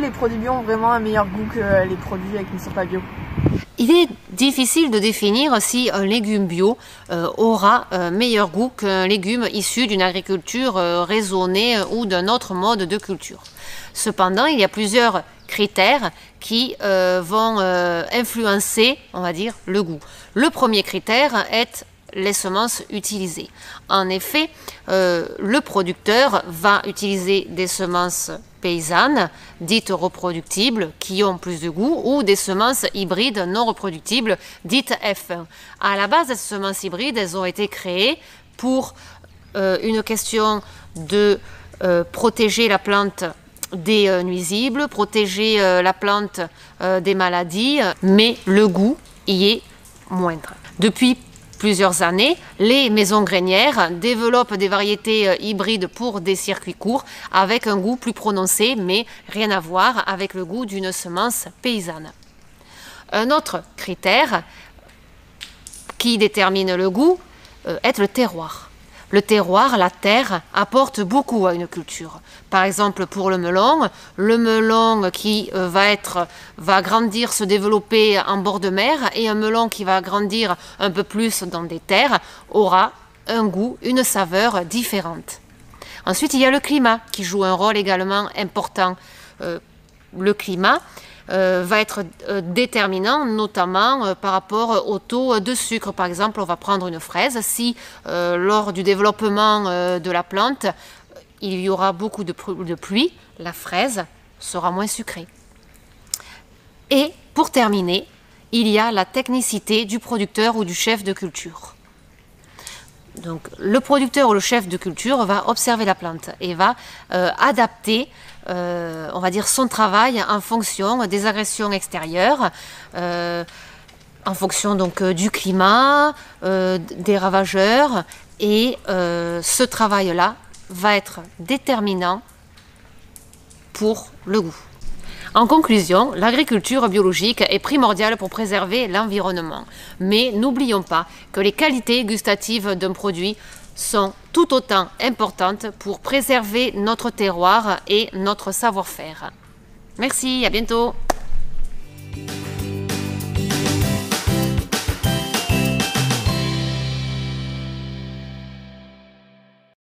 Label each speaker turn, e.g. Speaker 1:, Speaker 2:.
Speaker 1: les produits bio ont vraiment un meilleur goût que les produits qui ne sont pas bio?
Speaker 2: Il est difficile de définir si un légume bio aura un meilleur goût qu'un légume issu d'une agriculture raisonnée ou d'un autre mode de culture. Cependant, il y a plusieurs critères qui vont influencer, on va dire, le goût. Le premier critère est les semences utilisées. En effet, le producteur va utiliser des semences paysannes, dites reproductibles, qui ont plus de goût, ou des semences hybrides non reproductibles, dites F1. À la base, ces semences hybrides, elles ont été créées pour une question de protéger la plante des nuisibles, protéger la plante des maladies, mais le goût y est moindre. Depuis plusieurs années, les maisons grainières développent des variétés hybrides pour des circuits courts avec un goût plus prononcé, mais rien à voir avec le goût d'une semence paysanne. Un autre critère qui détermine le goût est le terroir. Le terroir, la terre, apporte beaucoup à une culture. Par exemple, pour le melon qui va grandir, se développer en bord de mer, et un melon qui va grandir un peu plus dans des terres aura un goût, une saveur différente. Ensuite, il y a le climat qui joue un rôle également important. Le climat va être déterminant, notamment par rapport au taux de sucre. Par exemple, on va prendre une fraise. Si lors du développement de la plante, il y aura beaucoup de pluie, la fraise sera moins sucrée. Et pour terminer, il y a la technicité du producteur ou du chef de culture. Donc, le producteur ou le chef de culture va observer la plante et va adapter on va dire son travail en fonction des agressions extérieures, en fonction donc du climat, des ravageurs, et ce travail-là va être déterminant pour le goût. En conclusion, l'agriculture biologique est primordiale pour préserver l'environnement. Mais n'oublions pas que les qualités gustatives d'un produit sont tout autant importantes pour préserver notre terroir et notre savoir-faire. Merci, à bientôt.